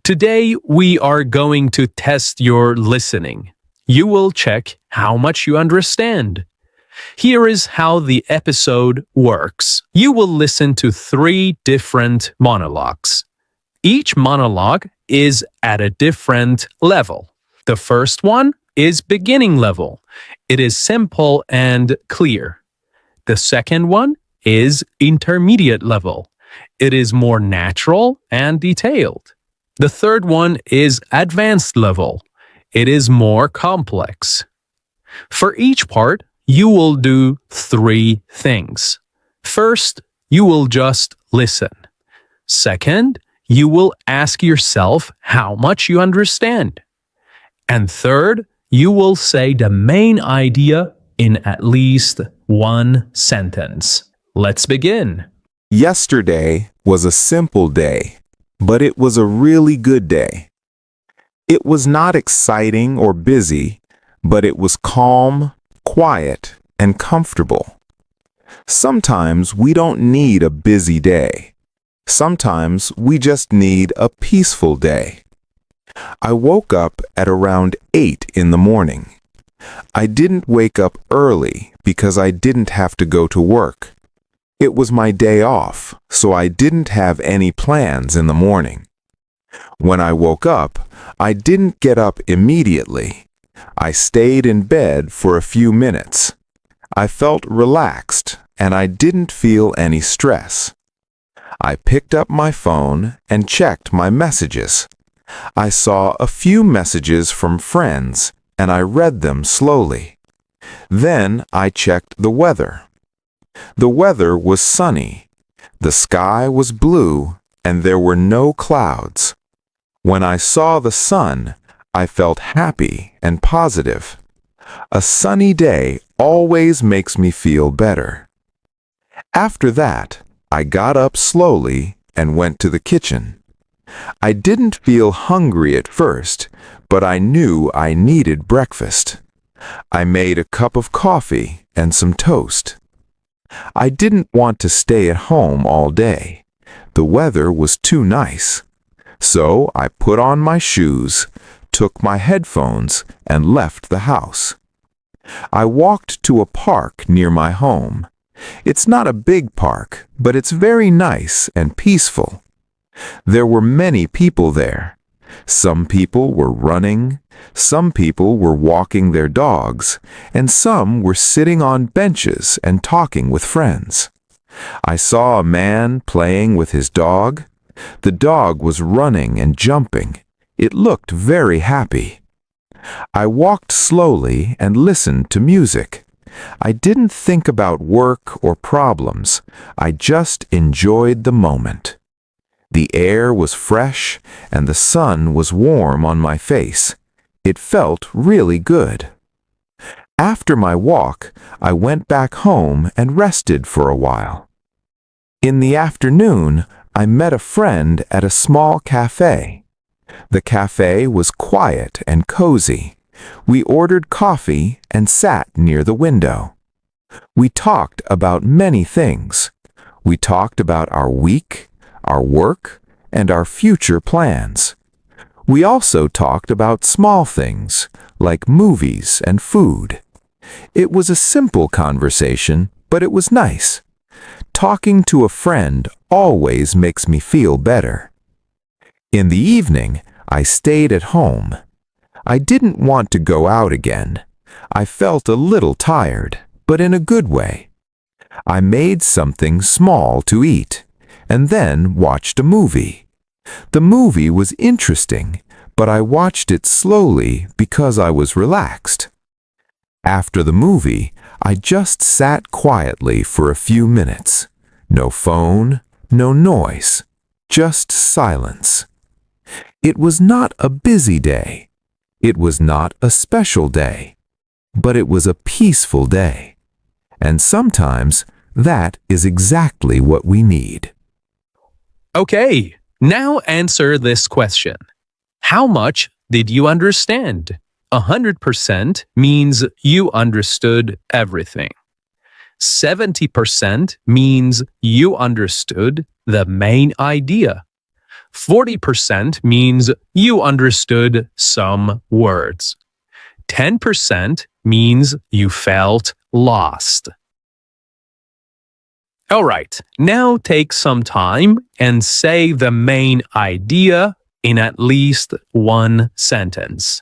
Today, we are going to test your listening. You will check how much you understand. Here is how the episode works. You will listen to 3 different monologues. Each monologue is at a different level. The first one is beginning level. It is simple and clear. The second one is intermediate level. It is more natural and detailed. The third one is advanced level. It is more complex. For each part, you will do 3 things. First, you will just listen. Second, you will ask yourself how much you understand. And third, you will say the main idea in at least 1 sentence. Let's begin. Yesterday was a simple day, but it was a really good day. It was not exciting or busy, but it was calm, quiet, and comfortable. Sometimes we don't need a busy day. Sometimes we just need a peaceful day. I woke up at around 8 in the morning. I didn't wake up early because I didn't have to go to work. It was my day off, so I didn't have any plans in the morning. When I woke up, I didn't get up immediately. I stayed in bed for a few minutes. I felt relaxed, and I didn't feel any stress. I picked up my phone and checked my messages. I saw a few messages from friends, and I read them slowly. Then I checked the weather. The weather was sunny. The sky was blue, and there were no clouds. When I saw the sun, I felt happy and positive. A sunny day always makes me feel better. After that, I got up slowly and went to the kitchen. I didn't feel hungry at first, but I knew I needed breakfast. I made a cup of coffee and some toast. I didn't want to stay at home all day. The weather was too nice. So I put on my shoes, took my headphones, and left the house. I walked to a park near my home. It's not a big park, but it's very nice and peaceful. There were many people there. Some people were running, some people were walking their dogs, and some were sitting on benches and talking with friends. I saw a man playing with his dog. The dog was running and jumping. It looked very happy. I walked slowly and listened to music. I didn't think about work or problems. I just enjoyed the moment. The air was fresh and the sun was warm on my face. It felt really good. After my walk, I went back home and rested for a while. In the afternoon, I met a friend at a small cafe. The cafe was quiet and cozy. We ordered coffee and sat near the window. We talked about many things. We talked about our week, our work, and our future plans. We also talked about small things, like movies and food. It was a simple conversation, but it was nice. Talking to a friend always makes me feel better. In the evening, I stayed at home. I didn't want to go out again. I felt a little tired, but in a good way. I made something small to eat, and then watched a movie. The movie was interesting, but I watched it slowly because I was relaxed. After the movie, I just sat quietly for a few minutes. No phone, no noise, just silence. It was not a busy day. It was not a special day, but it was a peaceful day. And sometimes that is exactly what we need. Okay, now answer this question. How much did you understand? 100% means you understood everything. 70% means you understood the main idea. 40% means you understood some words. 10% means you felt lost. Alright, now take some time and say the main idea in at least one sentence.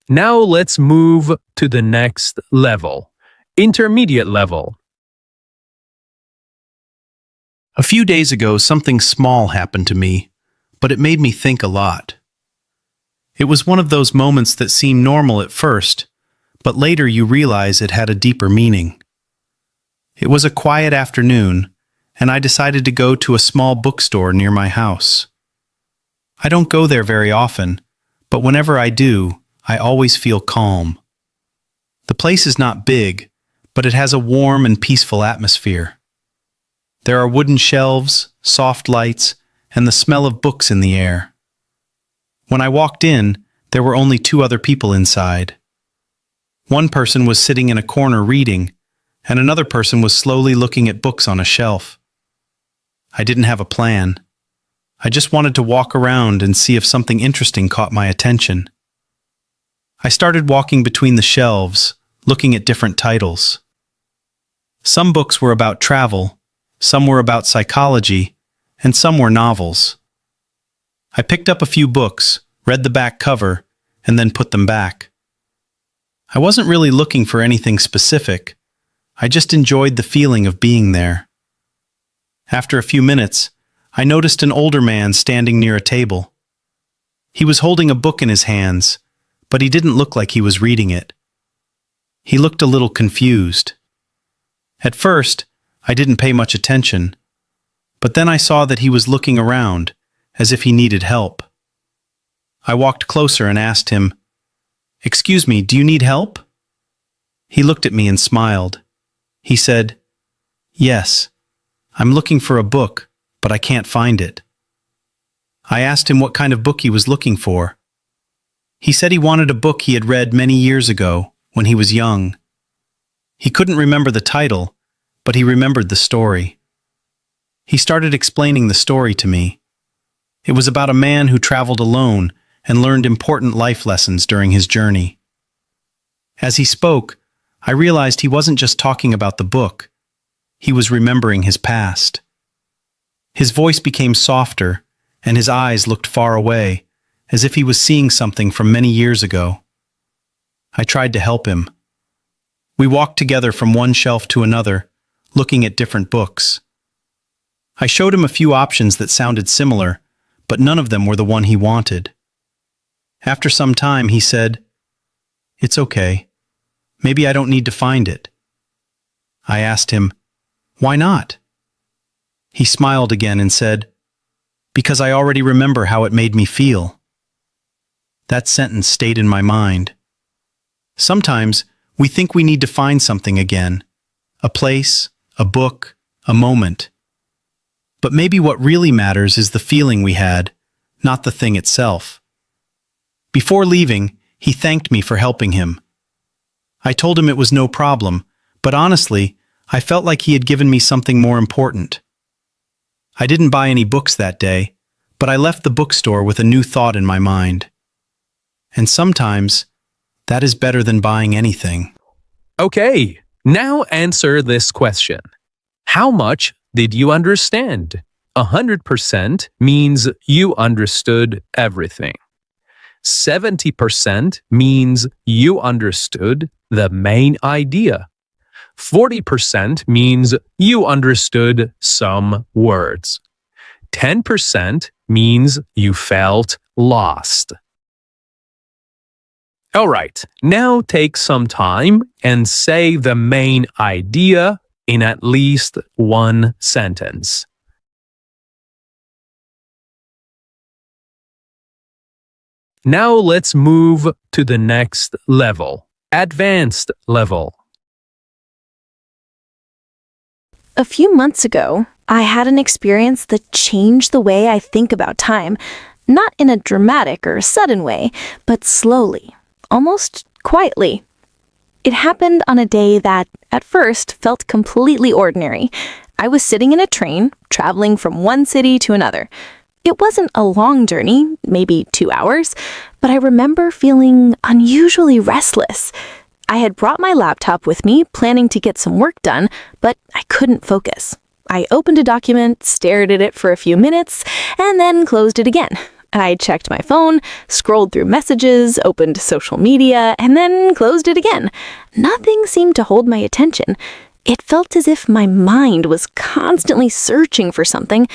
Now let's move to the next level, intermediate level. A few days ago, something small happened to me, but it made me think a lot. It was one of those moments that seem normal at first, but later you realize it had a deeper meaning. It was a quiet afternoon, and I decided to go to a small bookstore near my house. I don't go there very often, but whenever I do, I always feel calm. The place is not big, but it has a warm and peaceful atmosphere. There are wooden shelves, soft lights, and the smell of books in the air. When I walked in, there were only 2 other people inside. One person was sitting in a corner reading, and another person was slowly looking at books on a shelf. I didn't have a plan. I just wanted to walk around and see if something interesting caught my attention. I started walking between the shelves, looking at different titles. Some books were about travel, some were about psychology, and some were novels. I picked up a few books, read the back cover, and then put them back. I wasn't really looking for anything specific. I just enjoyed the feeling of being there. After a few minutes, I noticed an older man standing near a table. He was holding a book in his hands, but he didn't look like he was reading it. He looked a little confused. At first, I didn't pay much attention, but then I saw that he was looking around, as if he needed help. I walked closer and asked him, "Excuse me, do you need help?" He looked at me and smiled. He said, "Yes, I'm looking for a book, but I can't find it." I asked him what kind of book he was looking for. He said he wanted a book he had read many years ago, when he was young. He couldn't remember the title, but he remembered the story. He started explaining the story to me. It was about a man who traveled alone and learned important life lessons during his journey. As he spoke, I realized he wasn't just talking about the book. He was remembering his past. His voice became softer, and his eyes looked far away, as if he was seeing something from many years ago. I tried to help him. We walked together from one shelf to another, looking at different books. I showed him a few options that sounded similar, but none of them were the one he wanted. After some time, he said, "It's okay. Maybe I don't need to find it." I asked him, "Why not?" He smiled again and said, "Because I already remember how it made me feel." That sentence stayed in my mind. Sometimes we think we need to find something again, a place, a book, a moment. But maybe what really matters is the feeling we had, not the thing itself. Before leaving, he thanked me for helping him. I told him it was no problem, but honestly, I felt like he had given me something more important. I didn't buy any books that day, but I left the bookstore with a new thought in my mind. And sometimes, that is better than buying anything. Okay, now answer this question. How much did you understand? 100% means you understood everything. 70% means you understood the main idea. 40% means you understood some words. 10% means you felt lost. Alright, now take some time and say the main idea in at least one sentence. Now let's move to the next level, advanced level. A few months ago, I had an experience that changed the way I think about time, not in a dramatic or sudden way, but slowly, almost quietly. It happened on a day that, at first, felt completely ordinary. I was sitting in a train, traveling from one city to another. It wasn't a long journey, maybe 2 hours, but I remember feeling unusually restless. I had brought my laptop with me, planning to get some work done, but I couldn't focus. I opened a document, stared at it for a few minutes, and then closed it again. I checked my phone, scrolled through messages, opened social media, and then closed it again. Nothing seemed to hold my attention. It felt as if my mind was constantly searching for something,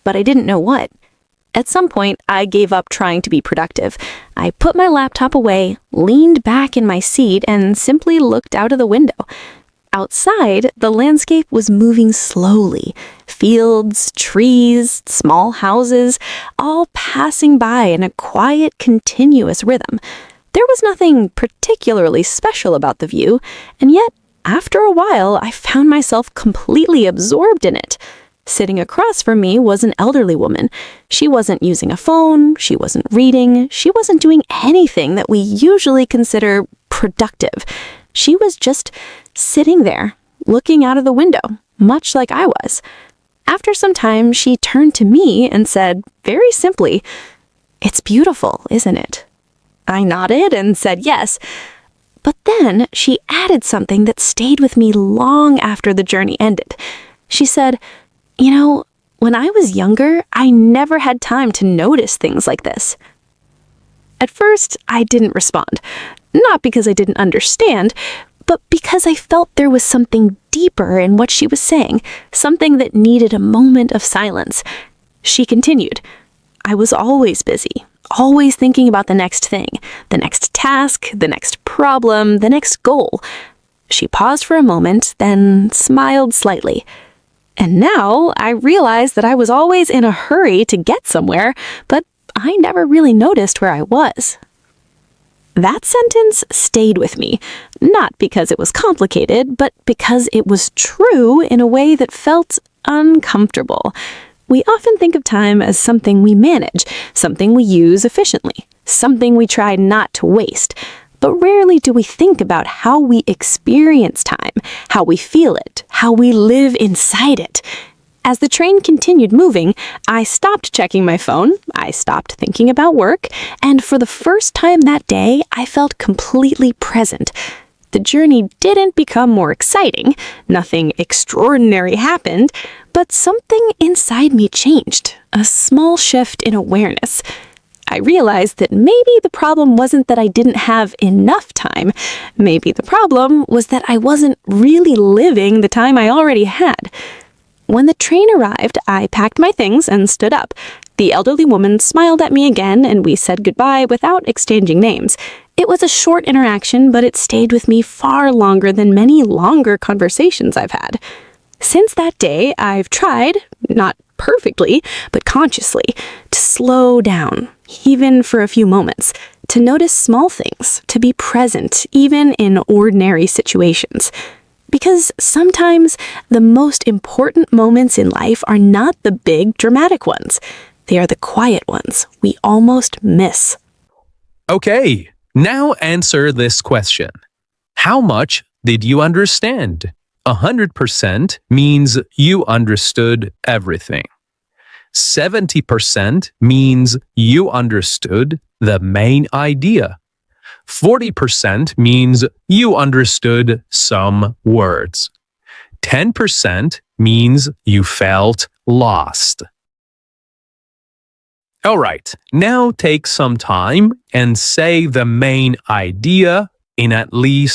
but I didn't know what. At some point, I gave up trying to be productive. I put my laptop away, leaned back in my seat, and simply looked out of the window. Outside, the landscape was moving slowly. Fields, trees, small houses, all passing by in a quiet, continuous rhythm. There was nothing particularly special about the view, and yet, after a while, I found myself completely absorbed in it. Sitting across from me was an elderly woman. She wasn't using a phone, she wasn't reading, she wasn't doing anything that we usually consider productive. She was just sitting there, looking out of the window, much like I was. After some time, she turned to me and said, very simply, "It's beautiful, isn't it?" I nodded and said yes. But then she added something that stayed with me long after the journey ended. She said, "You know, when I was younger, I never had time to notice things like this." At first, I didn't respond. Not because I didn't understand, but because I felt there was something deeper in what she was saying, something that needed a moment of silence. She continued, "I was always busy, always thinking about the next thing, the next task, the next problem, the next goal." She paused for a moment, then smiled slightly. "And now I realize that I was always in a hurry to get somewhere, but I never really noticed where I was." That sentence stayed with me, not because it was complicated, but because it was true in a way that felt uncomfortable. We often think of time as something we manage, something we use efficiently, something we try not to waste. But rarely do we think about how we experience time, how we feel it, how we live inside it. As the train continued moving, I stopped checking my phone, I stopped thinking about work, and for the first time that day, I felt completely present. The journey didn't become more exciting, nothing extraordinary happened, but something inside me changed, a small shift in awareness. I realized that maybe the problem wasn't that I didn't have enough time. Maybe the problem was that I wasn't really living the time I already had. When the train arrived, I packed my things and stood up. The elderly woman smiled at me again, and we said goodbye without exchanging names. It was a short interaction, but it stayed with me far longer than many longer conversations I've had. Since that day, I've tried, not perfectly, but consciously, to slow down, even for a few moments, to notice small things, to be present, even in ordinary situations. Because sometimes the most important moments in life are not the big, dramatic ones. They are the quiet ones we almost miss. Okay, now answer this question. How much did you understand? 100% means you understood everything. 70% means you understood the main idea. 40% means you understood some words. 10% means you felt lost. All right, now take some time and say the main idea in at least